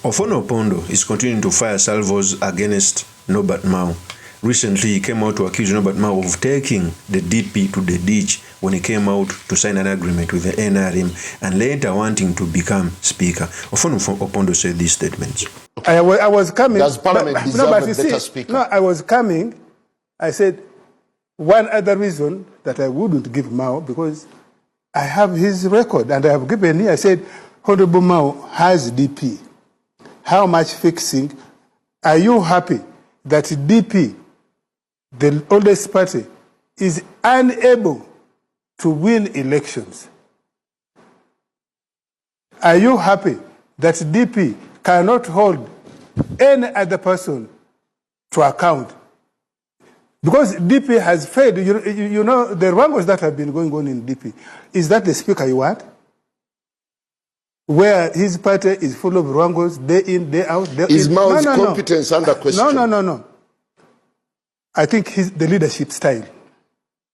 OFWONO Opondo is continuing to fire salvos against Nobert Mao. Recently, he came out to accuse Nobert Mao of taking the DP to the ditch when he came out to sign an agreement with the NRM and later wanting to become speaker. OFWONO Opondo said these statements. I was coming. Does Parliament deserve a better speaker? No, I was coming. I said one other reason that I wouldn't give Mao, because I have his record and I have given here. I said, Honorable Mao has DP. How much fixing? Are you happy that DP, the oldest party, is unable to win elections? Are you happy that DP cannot hold any other person to account? Because DP has failed. You know, the wrangles that have been going on in DP, is that the speaker you want? Where his party is full of wrangles, day in, day out. Is Mao's competence under question? No. I think the leadership style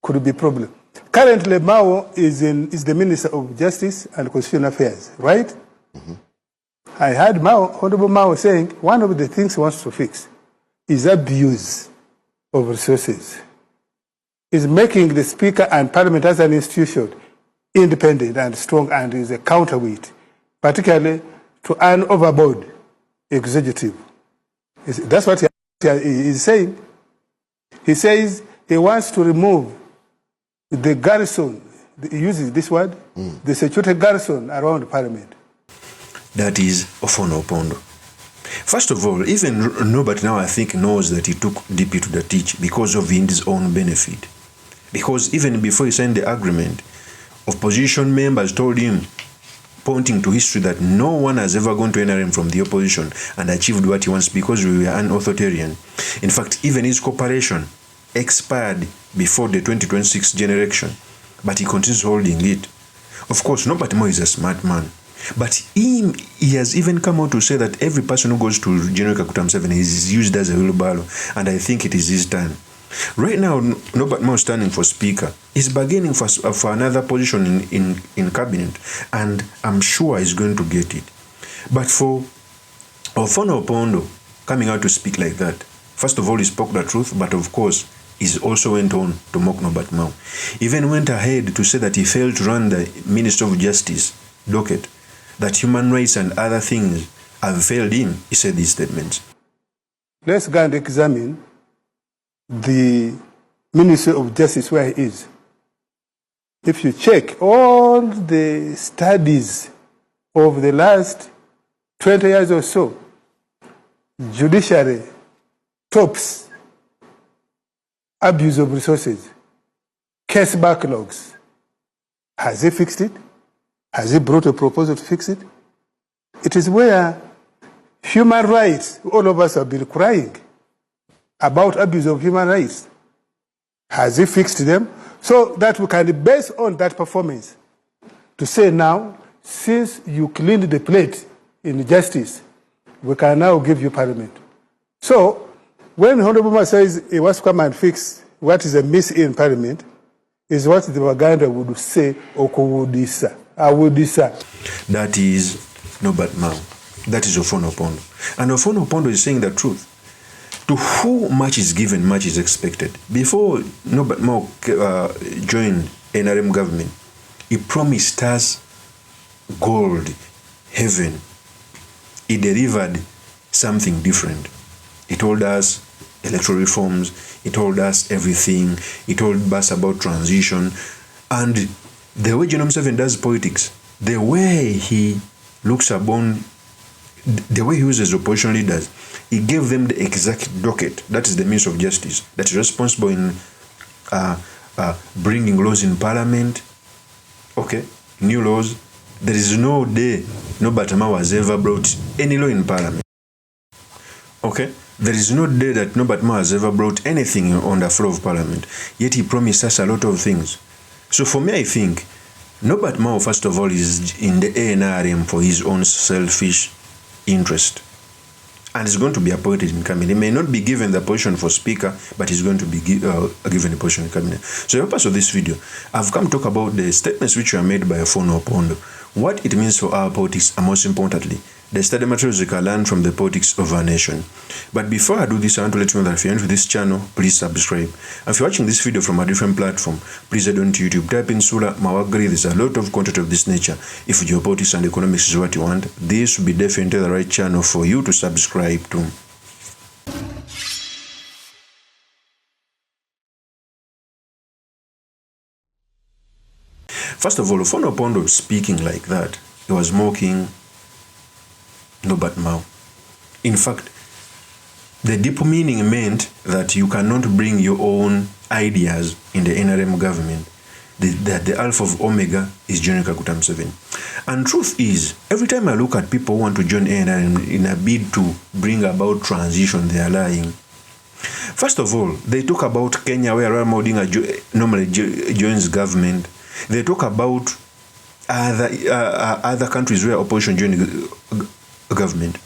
could be a problem. Currently, Mao is the Minister of Justice and Constitutional Affairs, right? Mm-hmm. I heard Honorable Mao saying one of the things he wants to fix is abuse of resources. Is making the Speaker and Parliament as an institution independent and strong and is a counterweight, particularly to an overboard executive. That's what he is saying. He says he wants to remove the garrison, he uses this word, the security garrison around Parliament. That is OFWONO Opondo. First of all, even Nobert now, I think, knows that he took DP to the ditch because of his own benefit. Because even before he signed the agreement, opposition members told him, pointing to history, that no one has ever gone to NRM from the opposition and achieved what he wants because we were an authoritarian. In fact, even his cooperation expired before the 2026 general election, but he continues holding it. Of course, Nobert Mao is a smart man, but he has even come out to say that every person who goes to General Kaguta Museveni is used as a wheelbarrow, and I think it is his turn. Right now, Nobert Mao standing for speaker is bargaining for another position in cabinet, and I'm sure he's going to get it. But for OFWONO Opondo coming out to speak like that, first of all, he spoke the truth, but of course, he also went on to mock Nobert Mao. Even went ahead to say that he failed to run the Minister of Justice docket, that human rights and other things have failed him. He said these statements. Let's go and examine the Minister of Justice where he is. If you check all the studies of the last 20 years or so, judiciary tops abuse of resources, case backlogs. Has he fixed it? Has he brought a proposal to fix it? It is where human rights, all of us have been crying about abuse of human rights. Has he fixed them? So that we can base on that performance to say now, since you cleaned the plate in justice, we can now give you Parliament. So when Honorable Mao says he wants to come and fix what is a miss in Parliament, is what the Waganda would say, Okowudisa, Awudisa. That is Nobert Mao. That is OFWONO Opondo. And OFWONO Opondo is saying the truth. To who much is given, much is expected. Before Nobert Mao joined NRM government, he promised us gold, heaven. He delivered something different. He told us electoral reforms. He told us everything. He told us about transition. And the way General Museveni does politics, the way he looks upon, the way he uses opposition leaders, he gave them the exact docket. That is the Minister of Justice that is responsible in bringing laws in Parliament. Okay, new laws. There is no day Nobert Mao has ever brought any law in Parliament. Okay, there is no day that Nobert Mao has ever brought anything on the floor of Parliament. Yet he promised us a lot of things. So for me, I think Nobert Mao, first of all, is in the NRM for his own selfish interest. And is going to be appointed in cabinet. He may not be given the position for speaker, but he's going to be given a position in cabinet. So the purpose of this video, I've come to talk about the statements which were made by OFWONO Opondo, what it means for our politics, and most importantly, the study materials we can learn from the politics of our nation. But before I do this, I want to let you know that if you're new to this channel, please subscribe. And if you're watching this video from a different platform, please head on to YouTube, type in Sula Mawagri. There's a lot of content of this nature. If geopolitics and economics is what you want, this will be definitely the right channel for you to subscribe to. First of all, OFWONO Opondo speaking like that, he was mocking Nobert Mao. In fact, the deep meaning meant that you cannot bring your own ideas in the NRM government. That the alpha of Omega is John Kaguta Museveni. And truth is, every time I look at people who want to join NRM in a bid to bring about transition, they are lying. First of all, they talk about Kenya where Raila Odinga normally joins government. They talk about other countries where opposition join government.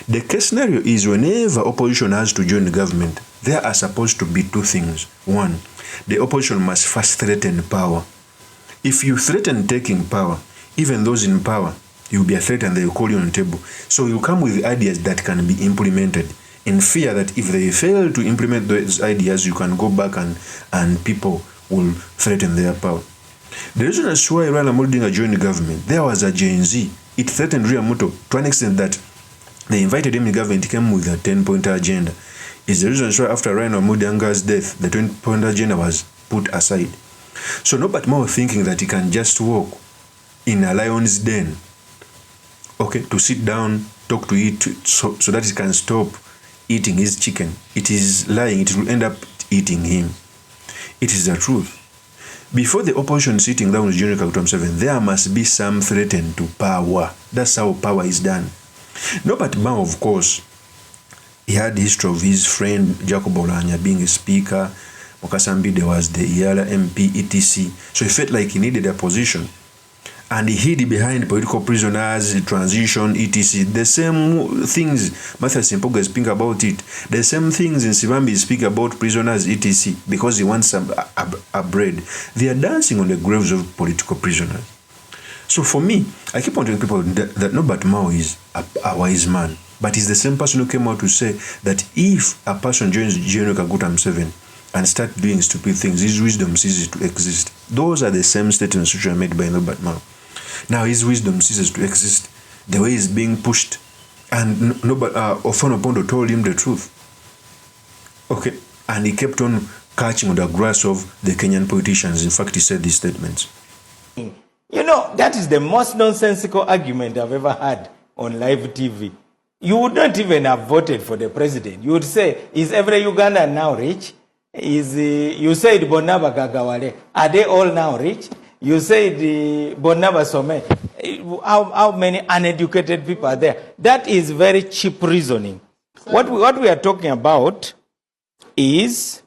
The case scenario is whenever opposition has to join the government, there are supposed to be two things. One, the opposition must first threaten power. If you threaten taking power, even those in power, you'll be a threat and they will call you on the table. So you come with ideas that can be implemented in fear that if they fail to implement those ideas, you can go back and people will threaten their power. The reason as why Raila Odinga joined the government, there was a Gen Z. It threatened Riamuto to an extent that they invited him in government. He came with a 10-point agenda. Is the reason why after Raila Odinga's death, the 20-point agenda was put aside. So Nobert Mao thinking that he can just walk in a lion's den, okay, to sit down, talk to it, so that he can stop eating his chicken. It is lying. It will end up eating him. It is the truth. Before the opposition sitting down with John Kaguta Museveni, there must be some threat to power. That's how power is done. Nobert Mao, of course, he had the history of his friend Jacob Olanya being a speaker. Mokasambide was the Iyala MP, etc. So he felt like he needed a position. And he hid behind political prisoners, transition, etc. The same things Martha Simpoga speak about it. The same things in Sivambi speak about prisoners, etc. Because he wants a bread. They are dancing on the graves of political prisoners. So for me, I keep on telling people that Nobert Mao is a wise man. But he's the same person who came out to say that if a person joins John Kaguta Museveni and start doing stupid things, his wisdom ceases to exist. Those are the same statements which were made by Nobert Mao. Now his wisdom ceases to exist. The way he's being pushed. And OFWONO Opondo told him the truth. Okay. And he kept on catching on the grass of the Kenyan politicians. In fact, he said these statements. You know, that is the most nonsensical argument I've ever had on live TV. You would not even have voted for the president. You would say, is every Ugandan now rich? You said Bonaba Gagawale. Are they all now rich? You said Bonaba Some. How many uneducated people are there? That is very cheap reasoning. What we are talking about is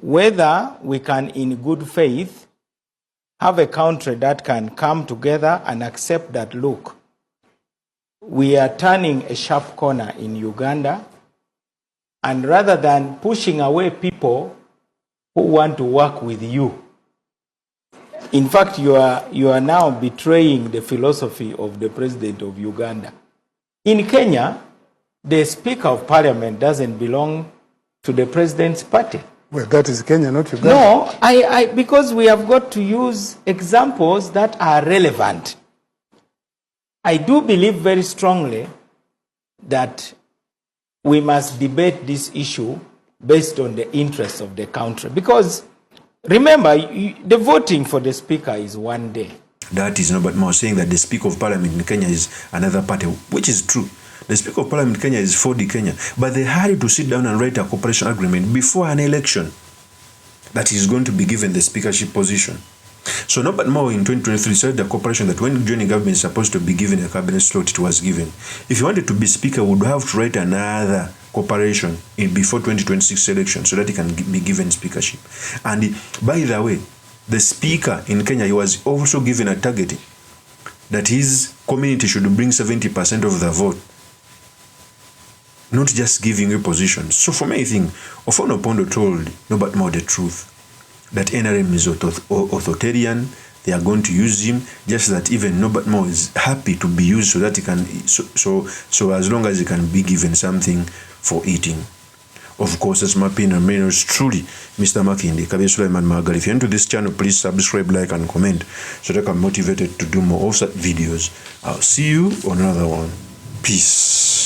whether we can, in good faith, have a country that can come together and accept that, look, we are turning a sharp corner in Uganda, and rather than pushing away people who want to work with you, in fact, you are now betraying the philosophy of the president of Uganda. In Kenya, the Speaker of Parliament doesn't belong to the president's party. Well, that is Kenya, not Uganda. No, because we have got to use examples that are relevant. I do believe very strongly that we must debate this issue based on the interests of the country. Because remember, the voting for the speaker is one day. That is Nobert Mao saying that the Speaker of Parliament in Kenya is another party, which is true. The Speaker of Parliament in Kenya is for the Kenya. But they had to sit down and write a cooperation agreement before an election that is going to be given the speakership position. So Nobert Mao in 2023 said the cooperation that when joining government is supposed to be given a cabinet slot, it was given. If you wanted to be speaker, would have to write another cooperation before 2026 election so that he can be given speakership. And by the way, the speaker in Kenya, he was also given a target that his community should bring 70% of the vote, not just giving you positions. So for me, I think OFWONO Opondo told Nobert Mao the truth, that NRM is authoritarian, they are going to use him, just that even Nobert Mao is happy to be used so that he can, so as long as he can be given something for eating. Of course, that's my opinion. My name is truly Mr. Makindi, Kabir Suleiman Magal. If you're into this channel, please subscribe, like, and comment so that I'm motivated to do more offset videos. I'll see you on another one. Peace.